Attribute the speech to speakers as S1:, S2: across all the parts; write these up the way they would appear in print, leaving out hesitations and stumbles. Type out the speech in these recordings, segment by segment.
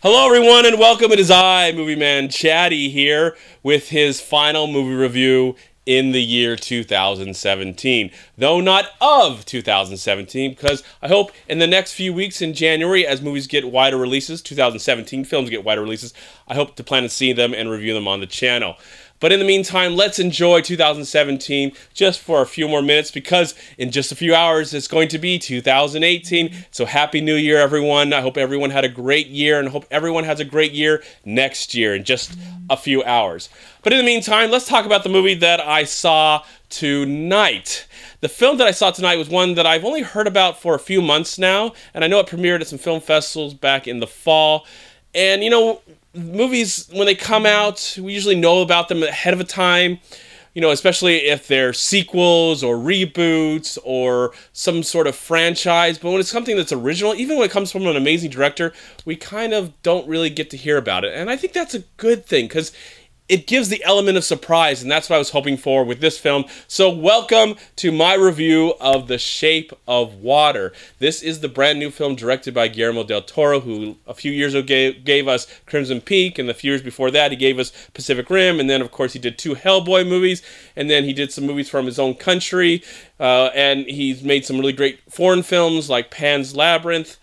S1: Hello everyone and welcome. It is I, MovieManCHAD here with his final movie review in the year 2017. Though not of 2017, because I hope in the next few weeks in January, as movies get wider releases, 2017 films get wider releases, I hope to plan to see them and review them on the channel. But in the meantime, let's enjoy 2017 just for a few more minutes, because in just a few hours it's going to be 2018. So happy New Year, everyone. I hope everyone had a great year, and I hope everyone has a great year next year in just a few hours. But in the meantime, let's talk about the movie that I saw tonight. The film that I saw tonight was one that I've only heard about for a few months now, and I know it premiered at some film festivals back in the fall. And you know, movies, when they come out, we usually know about them ahead of a time, you know, especially if they're sequels or reboots or some sort of franchise. But when it's something that's original, even when it comes from an amazing director, we kind of don't really get to hear about it. And I think that's a good thing, because it gives the element of surprise, and that's what I was hoping for with this film. So welcome to my review of The Shape of Water. This is the brand new film directed by Guillermo del Toro, who a few years ago gave us Crimson Peak, and the few years before that he gave us Pacific Rim, and then of course he did 2 Hellboy movies, and then he did some movies from his own country, and he's made some really great foreign films like Pan's Labyrinth,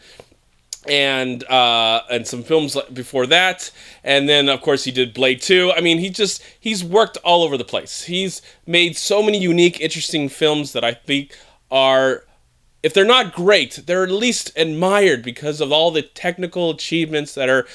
S1: and some films before that, and then of course he did Blade 2. I mean, he's worked all over the place. He's made so many unique, interesting films that I think are, if they're not great, they're at least admired because of all the technical achievements that are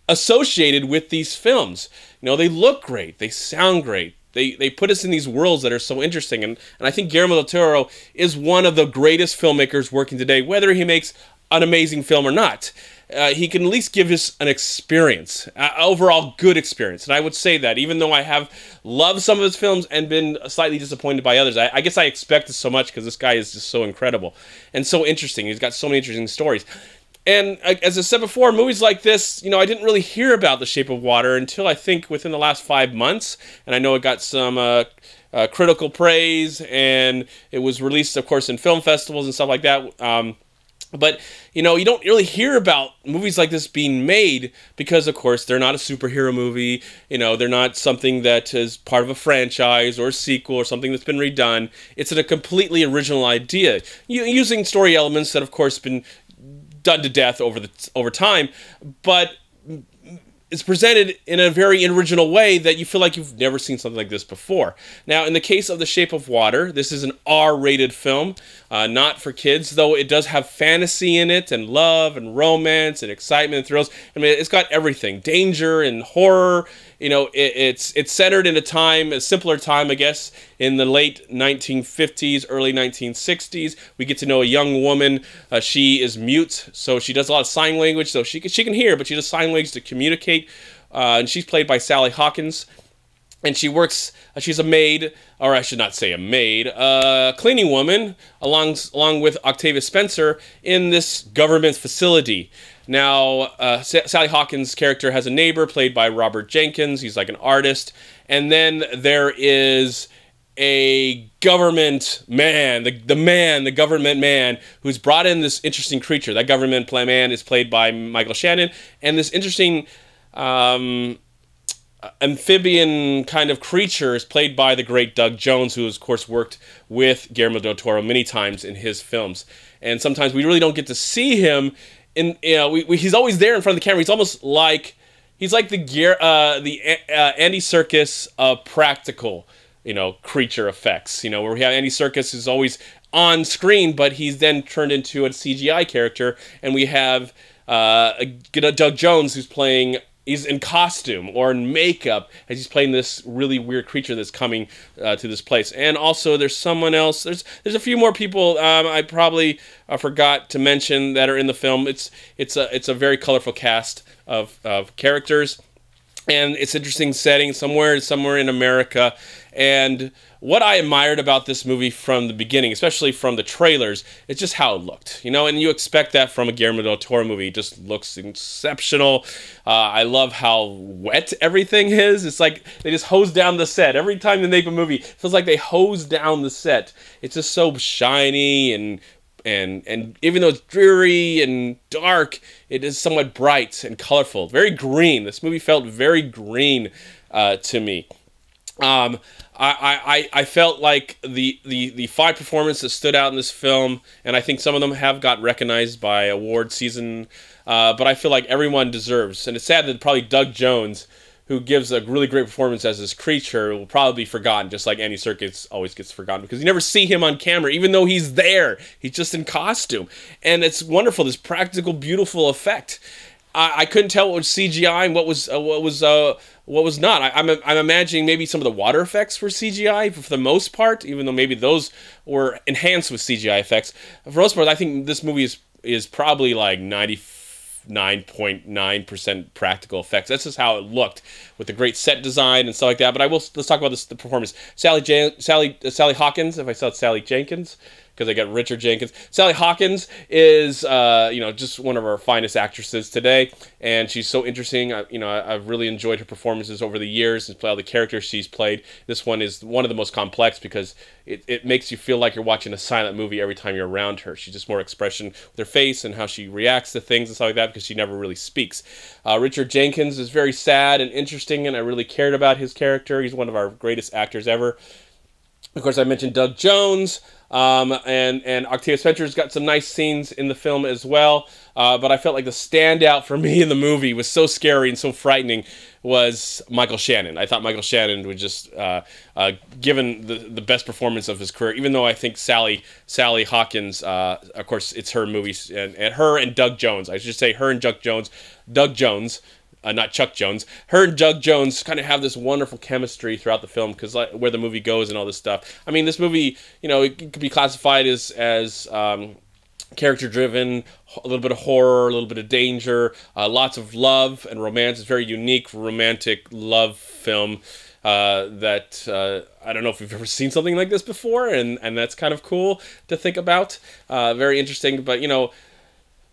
S1: associated with these films. You know, they look great, they sound great. They put us in these worlds that are so interesting, and I think Guillermo del Toro is one of the greatest filmmakers working today, whether he makes an amazing film or not. He can at least give us an experience, overall good experience. And I would say that, even though I have loved some of his films and been slightly disappointed by others, I guess I expected so much because this guy is just so incredible and so interesting. He's got so many interesting stories. And as I said before, movies like this, you know, I didn't really hear about The Shape of Water until I think within the last 5 months. And I know it got some critical praise, and it was released, of course, in film festivals and stuff like that. But, you know, you don't really hear about movies like this being made because, of course, they're not a superhero movie. You know, they're not something that is part of a franchise or a sequel or something that's been redone. It's a completely original idea, using story elements that, of course, have been done to death over time, but it's presented in a very original way that you feel like you've never seen something like this before. Now, in the case of The Shape of Water, this is an R-rated film, not for kids, though it does have fantasy in it, and love, and romance, and excitement, and thrills. I mean, it's got everything. Danger and horror. You know, it's centered in a simpler time, I guess, in the late 1950s, early 1960s. We get to know a young woman. She is mute, so she does a lot of sign language, so she can hear, but she does sign language to communicate. And she's played by Sally Hawkins. And she works, she's a maid, or I should not say a maid, a cleaning woman, along with Octavia Spencer, in this government facility. Now, Sally Hawkins' character has a neighbor played by Robert Jenkins. He's like an artist. And then there is a government man, the government man, who's brought in this interesting creature. That government man is played by Michael Shannon. And this interesting amphibian kind of creature is played by the great Doug Jones, who has, of course, worked with Guillermo del Toro many times in his films. And sometimes we really don't get to see him. He's always there in front of the camera. He's almost like the Andy Serkis of practical, you know, creature effects. You know, where we have Andy Serkis is always on screen, but he's then turned into a CGI character, and we have Doug Jones who's playing. He's in costume or in makeup as he's playing this really weird creature that's coming to this place. And also there's someone else. There's a few more people I probably forgot to mention that are in the film. It's a very colorful cast of characters, and it's an interesting setting somewhere in America. And what I admired about this movie from the beginning, especially from the trailers, is just how it looked. You know, and you expect that from a Guillermo del Toro movie. It just looks exceptional. I love how wet everything is. It's like they just hose down the set. Every time they make a movie, it feels like they hose down the set. It's just so shiny and and even though it's dreary and dark, it is somewhat bright and colorful. Very green. This movie felt very green to me. I felt like the 5 performances that stood out in this film, and I think some of them have got recognized by award season, but I feel like everyone deserves. And it's sad that probably Doug Jones, who gives a really great performance as this creature, will probably be forgotten, just like Andy Serkis always gets forgotten, because you never see him on camera, even though he's there. He's just in costume. And it's wonderful, this practical, beautiful effect. I couldn't tell what was CGI and what was not. I'm imagining maybe some of the water effects were CGI for the most part, even though maybe those were enhanced with CGI effects. For the most part, I think this movie is probably like 99.9% practical effects. That's just how it looked, with the great set design and stuff like that. But let's talk about the performance. Sally Hawkins, if I said Sally Jenkins, because I got Richard Jenkins. Sally Hawkins is, just one of our finest actresses today, and she's so interesting. I've really enjoyed her performances over the years and all the characters she's played. This one is one of the most complex because it makes you feel like you're watching a silent movie every time you're around her. She's just more expression with her face and how she reacts to things and stuff like that, because she never really speaks. Richard Jenkins is very sad and interesting, and I really cared about his character. He's one of our greatest actors ever. Of course, I mentioned Doug Jones, and Octavia Spencer's got some nice scenes in the film as well. But I felt like the standout for me in the movie was so scary and so frightening was Michael Shannon. I thought Michael Shannon was just given the best performance of his career, even though I think Sally Hawkins, of course, it's her movie, and her and Doug Jones. I should say her and Doug Jones. Not Chuck Jones. Her and Doug Jones kind of have this wonderful chemistry throughout the film, because where the movie goes and all this stuff. I mean, this movie, it could be classified as character-driven, a little bit of horror, a little bit of danger, lots of love and romance. It's a very unique romantic love film that I don't know if we've ever seen something like this before, and that's kind of cool to think about. Very interesting, but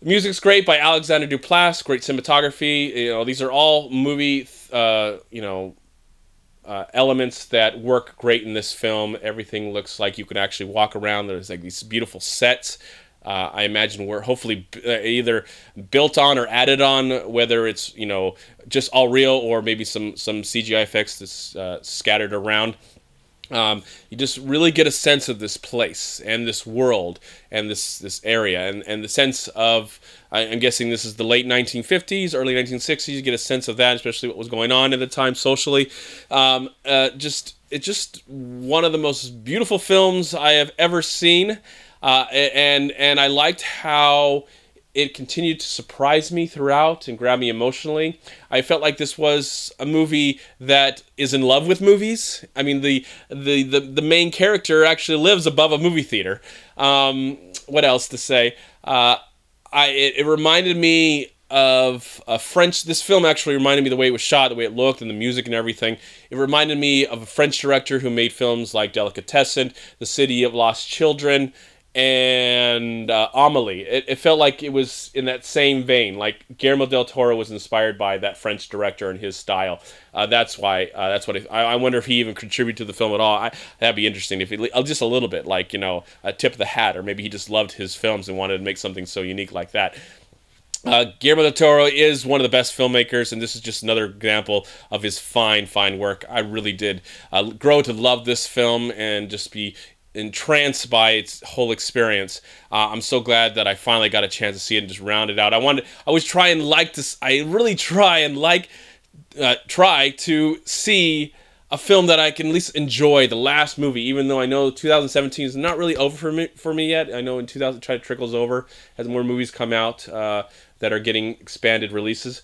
S1: music's great by Alexander Duplass, great cinematography. These are all movie, elements that work great in this film. Everything looks like you can actually walk around. There's like these beautiful sets. I imagine we're hopefully either built on or added on, whether it's, just all real or maybe some CGI effects that's scattered around. You just really get a sense of this place and this world and this area and the sense of, I'm guessing this is the late 1950s, early 1960s. You get a sense of that, especially what was going on at the time socially. It's just one of the most beautiful films I have ever seen, and I liked how it continued to surprise me throughout and grab me emotionally. I felt like this was a movie that is in love with movies. I mean, the main character actually lives above a movie theater. What else to say? It reminded me of a French... This film actually reminded me of the way it was shot, the way it looked, and the music and everything. It reminded me of a French director who made films like Delicatessen, The City of Lost Children, and Amelie. It felt like it was in that same vein. Like Guillermo del Toro was inspired by that French director and his style. That's why. I wonder if he even contributed to the film at all. That'd be interesting if he just a little bit, like a tip of the hat, or maybe he just loved his films and wanted to make something so unique like that. Guillermo del Toro is one of the best filmmakers, and this is just another example of his fine work. I really did grow to love this film and just be entranced by its whole experience. I'm so glad that I finally got a chance to see it and just round it out. I always try and like this. I really try and try to see a film that I can at least enjoy, the last movie, even though I know 2017 is not really over for me yet. I know in 2020 it trickles over as more movies come out that are getting expanded releases.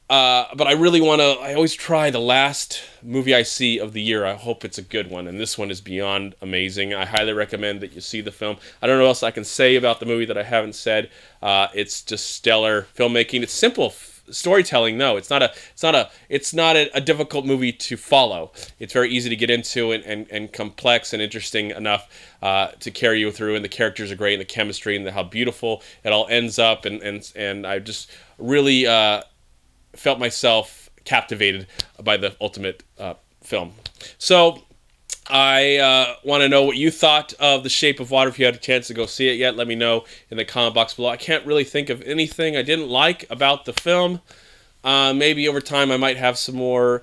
S1: But I really I always try the last movie I see of the year. I hope it's a good one, and this one is beyond amazing. I highly recommend that you see the film. I don't know what else I can say about the movie that I haven't said. It's just stellar filmmaking. It's simple storytelling. No, it's not a difficult movie to follow. It's very easy to get into and complex and interesting enough to carry you through, and the characters are great, and the chemistry, and how beautiful it all ends up, and I just really felt myself captivated by the ultimate film. So I want to know what you thought of The Shape of Water. If you had a chance to go see it yet, let me know in the comment box below. I can't really think of anything I didn't like about the film. Maybe over time I might have some more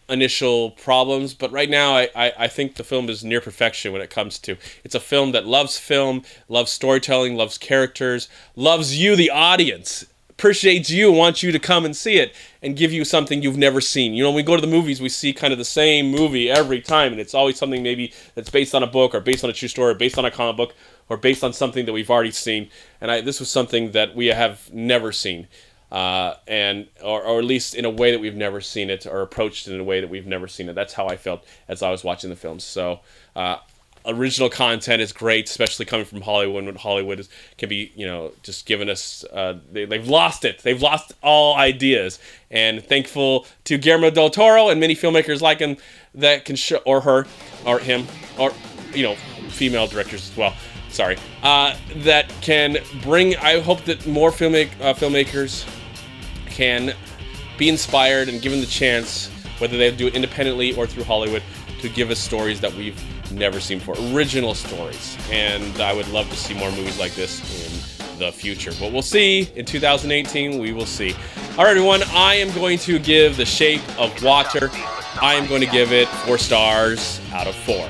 S1: initial problems, but right now I think the film is near perfection when it comes to... It's a film that loves film, loves storytelling, loves characters, loves you, the audience, appreciates you, wants you to come and see it, and give you something you've never seen. You know, when we go to the movies, we see kind of the same movie every time, and it's always something maybe that's based on a book, or based on a true story, or based on a comic book, or based on something that we've already seen. And this was something that we have never seen. Or at least in a way that we've never seen it, or approached it in a way that we've never seen it. That's how I felt as I was watching the film. So, original content is great, especially coming from Hollywood, when Hollywood can be, you know, just giving us, they've lost it. They've lost all ideas. And thankful to Guillermo del Toro and many filmmakers like him that can show, or her, or him, or, you know, female directors as well. Sorry. That can bring, I hope that more filmmakers can be inspired and given the chance, whether they do it independently or through Hollywood, to give us stories that we've never seen before, original stories. And I would love to see more movies like this in the future. But we'll see. In 2018, we will see. All right, everyone, I am going to give The Shape of Water, I am going to give it 4 stars out of 4.